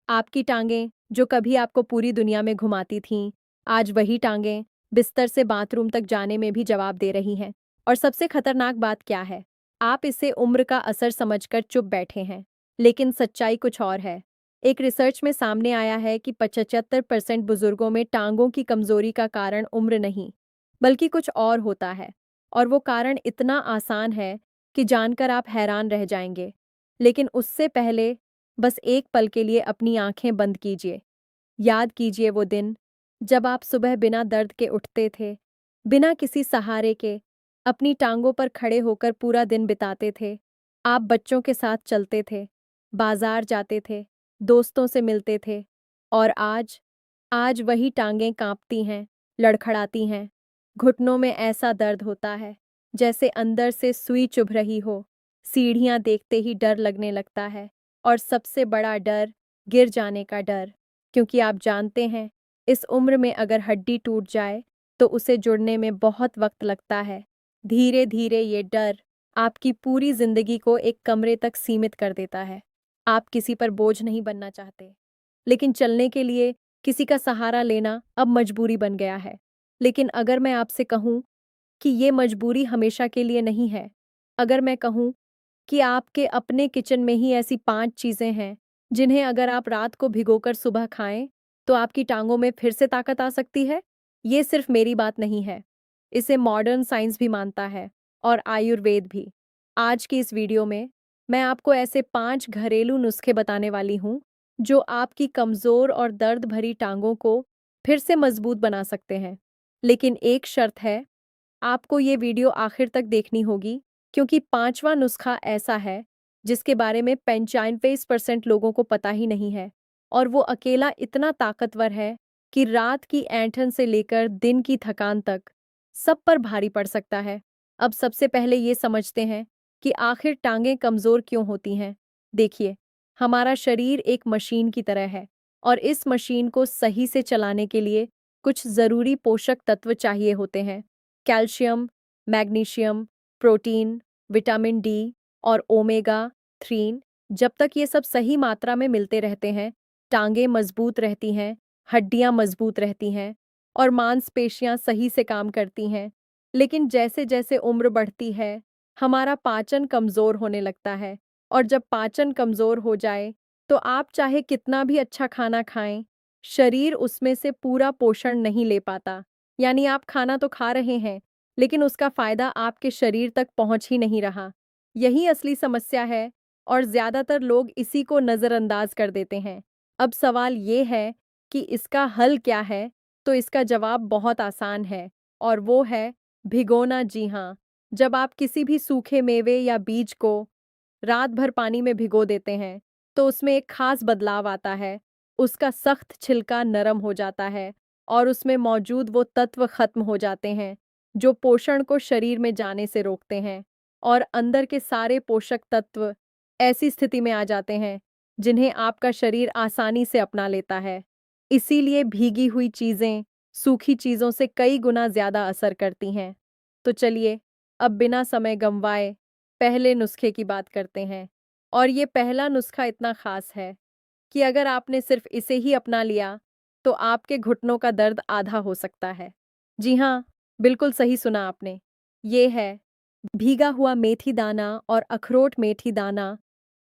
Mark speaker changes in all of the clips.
Speaker 1: आपकी टांगें जो कभी आपको पूरी दुनिया में घुमाती थीं, आज वही टांगें बिस्तर से बाथरूम तक जाने में भी जवाब दे रही हैं। और सबसे खतरनाक बात क्या है? आप इसे उम्र का असर समझकर चुप बैठे हैं, लेकिन सच्चाई कुछ और है। एक रिसर्च में सामने आया है कि 75% बुजुर्गों में टांगों की कमजोरी का कारण उम्र नहीं, बल्कि कुछ और होता है। और वो कारण इतना आसान है कि जानकर आप हैरान रह जाएंगे। लेकिन उससे पहले बस एक पल के लिए अपनी आंखें बंद कीजिए। याद कीजिए वो दिन जब आप सुबह बिना दर्द के उठते थे, बिना किसी सहारे के, अपनी टांगों पर खड़े होकर पूरा दिन बिताते थे। आप बच्चों के साथ चलते थे, बाजार जाते थे, दोस्तों से मिलते थे। और आज आज वही टांगें कांपती हैं, लड़खड़ाती हैं। घुटनों में ऐसा दर्द होता है जैसे अंदर से सुई चुभ रही हो। सीढ़ियां देखते ही डर लगने लगता है। और सबसे बड़ा डर, गिर जाने का डर। क्योंकि आप जानते हैं, इस उम्र में अगर हड्डी टूट जाए तो उसे जुड़ने में बहुत वक्त लगता है। धीरे धीरे ये डर आपकी पूरी जिंदगी को एक कमरे तक सीमित कर देता है। आप किसी पर बोझ नहीं बनना चाहते, लेकिन चलने के लिए किसी का सहारा लेना अब मजबूरी बन गया है। लेकिन अगर मैं आपसे कहूं कि ये मजबूरी हमेशा के लिए नहीं है, अगर मैं कहूं कि आपके अपने किचन में ही ऐसी 5 चीजें हैं जिन्हें अगर आप रात को भिगोकर सुबह खाएं तो आपकी टांगों में फिर से ताकत आ सकती है, ये सिर्फ मेरी बात नहीं है। इसे मॉडर्न साइंस भी मानता है, और आयुर्वेद भी। आज की इस वीडियो में मैं आपको ऐसे 5 घरेलू नुस्खे बताने वाली हूँ जो आपकी कमजोर और दर्द भरी टांगों को फिर से मजबूत बना सकते हैं। लेकिन एक शर्त है, आपको ये वीडियो आखिर तक देखनी होगी, क्योंकि 5वां नुस्खा ऐसा है जिसके बारे में 95% लोगों को पता ही नहीं है। और वो अकेला इतना ताकतवर है कि रात की ऐंठन से लेकर दिन की थकान तक सब पर भारी पड़ सकता है। अब सबसे पहले ये समझते हैं कि आखिर टांगें कमजोर क्यों होती हैं। देखिए, हमारा शरीर एक मशीन की तरह है, और इस मशीन को सही से चलाने के लिए कुछ जरूरी पोषक तत्व चाहिए होते हैं। Calcium, magnesium, protein, vitamin D और ओमेगा 3। जब तक ये सब सही मात्रा में मिलते रहते हैं, टांगें मजबूत रहती हैं, हड्डियां मजबूत रहती हैं और मांसपेशियां सही से काम करती हैं। लेकिन जैसे जैसे उम्र बढ़ती है, हमारा पाचन कमजोर होने लगता है। और जब पाचन कमजोर हो जाए, तो आप चाहे कितना भी अच्छा खाना खाएं, शरीर उसमें से पूरा पोषण नहीं ले पाता। यानी आप खाना तो खा रहे हैं, लेकिन उसका फायदा आपके शरीर तक पहुंच ही नहीं रहा। यही असली समस्या है, और ज्यादातर लोग इसी को नजरअंदाज कर देते हैं। अब सवाल ये है कि इसका हल क्या है? तो इसका जवाब बहुत आसान है, और वो है भिगोना। जी हाँ, जब आप किसी भी सूखे मेवे या बीज को रात भर पानी में भिगो देते हैं, तो उसमें एक खास बदलाव आता है। उसका सख्त छिलका नरम हो जाता है, और उसमें मौजूद वो तत्व खत्म हो जाते हैं जो पोषण को शरीर में जाने से रोकते हैं। और अंदर के सारे पोषक तत्व ऐसी स्थिति में आ जाते हैं जिन्हें आपका शरीर आसानी से अपना लेता है। इसीलिए भीगी हुई चीजें सूखी चीजों से कई गुना ज्यादा असर करती हैं। तो चलिए, अब बिना समय गंवाए पहले नुस्खे की बात करते हैं। और ये पहला नुस्खा इतना खास है कि अगर आपने सिर्फ इसे ही अपना लिया, तो आपके घुटनों का दर्द आधा हो सकता है। जी हाँ, बिल्कुल सही सुना आपने। ये है भीगा हुआ मेथी दाना और अखरोट मेथी दाना,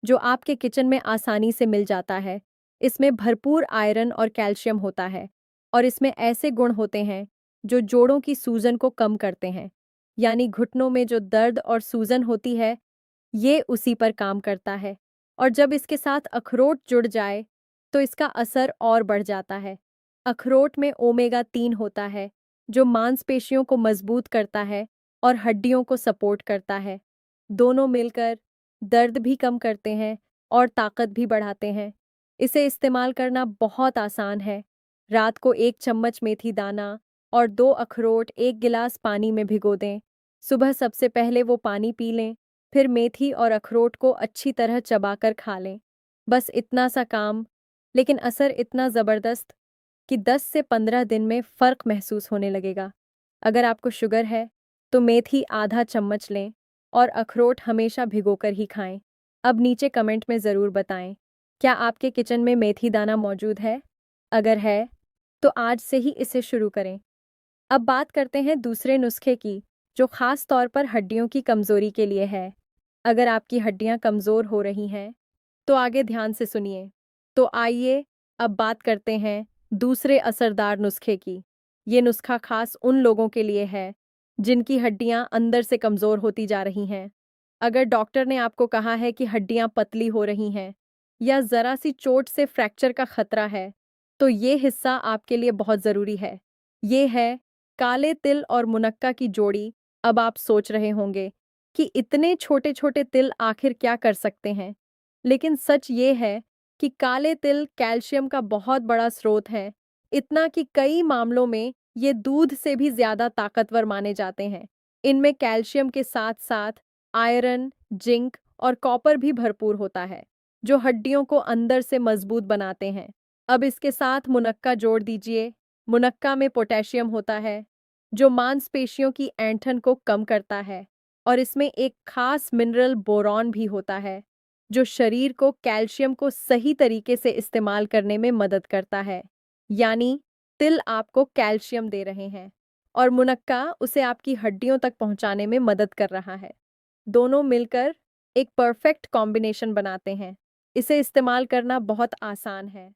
Speaker 1: जो आपके किचन में आसानी से मिल जाता है। इसमें भरपूर आयरन और कैल्शियम होता है, और इसमें ऐसे गुण होते हैं जो जोड़ों की सूजन को कम करते हैं। यानी घुटनों में जो दर्द और सूजन होती है, ये उसी पर काम करता है। और जब इसके साथ अखरोट जुड़ जाए, तो इसका असर और बढ़ जाता है। अखरोट में ओमेगा 3 होता है, जो मांसपेशियों को मजबूत करता है और हड्डियों को सपोर्ट करता है। दोनों मिलकर दर्द भी कम करते हैं और ताकत भी बढ़ाते हैं। इसे इस्तेमाल करना बहुत आसान है। रात को 1 चम्मच मेथी दाना और 2 अखरोट 1 गिलास पानी में भिगो दें। सुबह सबसे पहले वो पानी पी लें, फिर मेथी और अखरोट को अच्छी तरह चबाकर खा लें। बस इतना सा काम, लेकिन असर इतना ज़बरदस्त कि 10 से 15 दिन में फ़र्क महसूस होने लगेगा। अगर आपको शुगर है, तो मेथी आधा चम्मच लें और अखरोट हमेशा भिगोकर ही खाएं। अब नीचे कमेंट में ज़रूर बताएं क्या आपके किचन में मेथी दाना मौजूद है? अगर है, तो आज से ही इसे शुरू करें। अब बात करते हैं दूसरे नुस्खे की, जो खास तौर पर हड्डियों की कमजोरी के लिए है। अगर आपकी हड्डियां कमजोर हो रही हैं, तो आगे ध्यान से सुनिए। तो आइए, अब बात करते हैं दूसरे असरदार नुस्खे की। ये नुस्खा खास उन लोगों के लिए है, जिनकी हड्डियां अंदर से कमजोर होती जा रही हैं। अगर डॉक्टर ने आपको कहा है कि हड्डियां पतली हो रही हैं, या जरा सी चोट से फ्रैक्चर का खतरा है, तो ये हिस्सा आपके लिए बहुत जरूरी है। ये है काले तिल और मुनक्का की जोड़ी। अब आप सोच रहे होंगे कि इतने छोटे छोटे तिल आखिर क्या कर सकते हैं, लेकिन सच ये है कि काले तिल कैल्शियम का बहुत बड़ा स्रोत है, इतना कि कई मामलों में ये दूध से भी ज्यादा ताकतवर माने जाते हैं। इनमें कैल्शियम के साथ साथ आयरन, जिंक और कॉपर भी भरपूर होता है, जो हड्डियों को अंदर से मजबूत बनाते हैं। अब इसके साथ मुनक्का जोड़ दीजिए। मुनक्का में पोटेशियम होता है, जो मांसपेशियों की ऐंठन को कम करता है, और इसमें एक खास मिनरल बोरॉन भी होता है, जो शरीर को कैल्शियम को सही तरीके से इस्तेमाल करने में मदद करता है। यानी तिल आपको कैल्शियम दे रहे हैं, और मुनक्का उसे आपकी हड्डियों तक पहुंचाने में मदद कर रहा है। दोनों मिलकर एक परफेक्ट कॉम्बिनेशन बनाते हैं। इसे इस्तेमाल करना बहुत आसान है।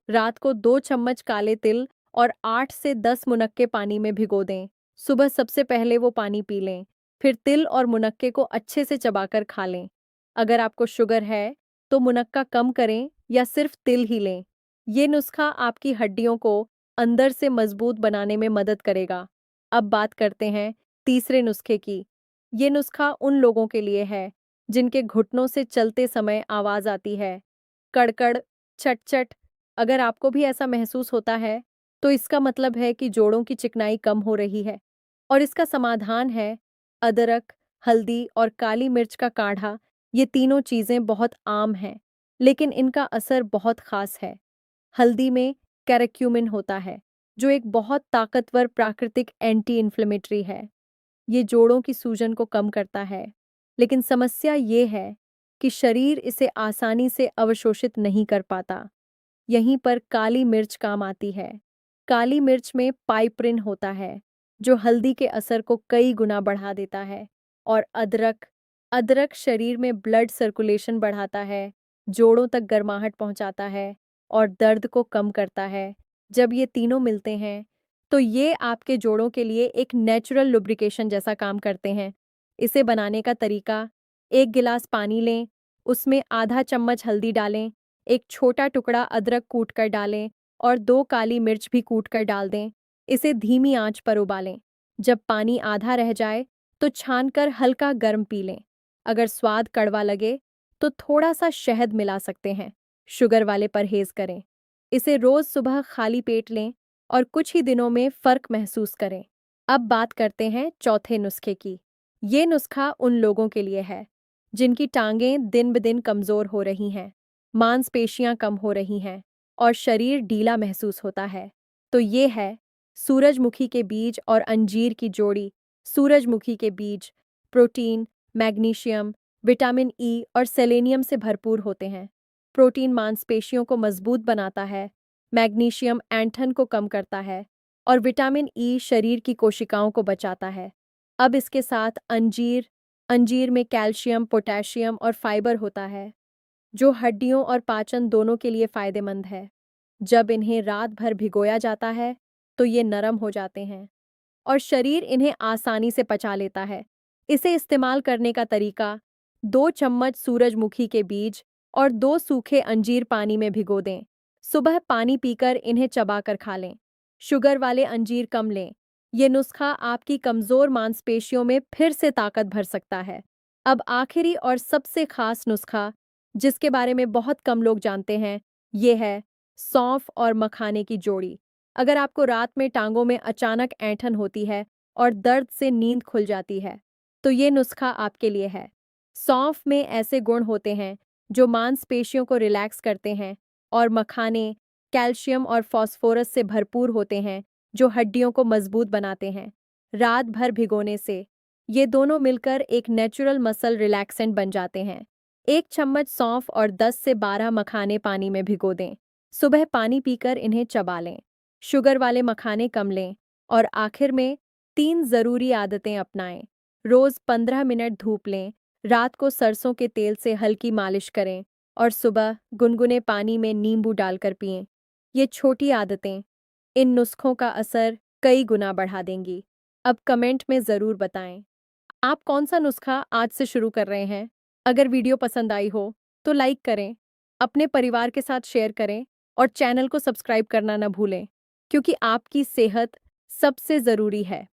Speaker 1: रात को 2 चम्मच काले तिल और 8 से 10 मुनक्के पानी में भिगो दें। सुबह सबसे पहले वो पानी पी लें, फिर तिल और मुनक्के को अच्छे से चबाकर खा लें। अगर आपको शुगर है, तो मुनक्का कम करें या सिर्फ तिल ही लें। ये नुस्खा आपकी हड्डियों को अंदर से मजबूत बनाने में मदद करेगा। अब बात करते हैं तीसरे नुस्खे की। ये नुस्खा उन लोगों के लिए है, जिनके घुटनों से चलते समय आवाज आती है, कड़कड़, चट-चट। अगर आपको भी ऐसा महसूस होता है, तो इसका मतलब है कि जोड़ों की चिकनाई कम हो रही है। और इसका समाधान है अदरक, हल्दी और काली मिर्च का काढ़ा। ये तीनों चीज़ें बहुत आम हैं, लेकिन इनका असर बहुत खास है। हल्दी में कैरक्यूमिन होता है, जो एक बहुत ताकतवर प्राकृतिक एंटी इन्फ्लेमेटरी है। ये जोड़ों की सूजन को कम करता है, लेकिन समस्या ये है कि शरीर इसे आसानी से अवशोषित नहीं कर पाता। यहीं पर काली मिर्च काम आती है। काली मिर्च में पाइपरिन होता है, जो हल्दी के असर को कई गुना बढ़ा देता है। और अदरक अदरक शरीर में ब्लड सर्कुलेशन बढ़ाता है, जोड़ों तक गर्माहट पहुंचाता है और दर्द को कम करता है। जब ये तीनों मिलते हैं, तो ये आपके जोड़ों के लिए एक नेचुरल लुब्रिकेशन जैसा काम करते हैं। इसे बनाने का तरीका: 1 गिलास पानी लें, उसमें आधा चम्मच हल्दी डालें, एक छोटा टुकड़ा अदरक कूट कर डालें और 2 काली मिर्च भी कूट कर डाल दें। इसे धीमी आंच पर उबालें। जब पानी आधा रह जाए, तो छानकर हल्का गर्म पी लें। अगर स्वाद कड़वा लगे, तो थोड़ा सा शहद मिला सकते हैं। शुगर वाले परहेज करें। इसे रोज सुबह खाली पेट लें और कुछ ही दिनों में फर्क महसूस करें। अब बात करते हैं चौथे नुस्खे की। ये नुस्खा उन लोगों के लिए है, जिनकी टांगें दिन ब दिन कमजोर हो रही हैं, मांसपेशियां कम हो रही हैं और शरीर ढीला महसूस होता है। तो ये है सूरजमुखी के बीज और अंजीर की जोड़ी। सूरजमुखी के बीज प्रोटीन, मैग्नीशियम, विटामिन ई और सेलेनियम से भरपूर होते हैं। प्रोटीन मांसपेशियों को मजबूत बनाता है, मैग्नीशियम ऐंठन को कम करता है और विटामिन ई शरीर की कोशिकाओं को बचाता है। अब इसके साथ अंजीर अंजीर में कैल्शियम, पोटेशियम और फाइबर होता है, जो हड्डियों और पाचन दोनों के लिए फायदेमंद है। जब इन्हें रात भर भिगोया जाता है, तो ये नरम हो जाते हैं और शरीर इन्हें आसानी से पचा लेता है। इसे इस्तेमाल करने का तरीका: 2 चम्मच सूरजमुखी के बीज और 2 सूखे अंजीर पानी में भिगो दें। सुबह पानी पीकर इन्हें चबाकर खा लें। शुगर वाले अंजीर कम लें। ये नुस्खा आपकी कमजोर मांसपेशियों में फिर से ताकत भर सकता है। अब आखिरी और सबसे खास नुस्खा, जिसके बारे में बहुत कम लोग जानते हैं, ये है सौंफ और मखाने की जोड़ी। अगर आपको रात में टांगों में अचानक ऐंठन होती है और दर्द से नींद खुल जाती है, तो ये नुस्खा आपके लिए है। सौंफ में ऐसे गुण होते हैं जो मांसपेशियों को रिलैक्स करते हैं, और मखाने कैल्शियम और फास्फोरस से भरपूर होते हैं, जो हड्डियों को मजबूत बनाते हैं। रात भर भिगोने से ये दोनों मिलकर एक नेचुरल मसल रिलैक्सेंट बन जाते हैं। 1 चम्मच सौंफ और 10 से 12 मखाने पानी में भिगो दें। सुबह पानी पीकर इन्हें चबा लें। शुगर वाले मखाने कम लें। और आखिर में 3 ज़रूरी आदतें अपनाएं। रोज़ 15 मिनट धूप लें। रात को सरसों के तेल से हल्की मालिश करें। और सुबह गुनगुने पानी में नींबू डालकर पिएं। ये छोटी आदतें इन नुस्खों का असर कई गुना बढ़ा देंगी। अब कमेंट में ज़रूर बताएं, आप कौन सा नुस्खा आज से शुरू कर रहे हैं? अगर वीडियो पसंद आई हो, तो लाइक करें, अपने परिवार के साथ शेयर करें और चैनल को सब्सक्राइब करना न भूलें, क्योंकि आपकी सेहत सबसे ज़रूरी है।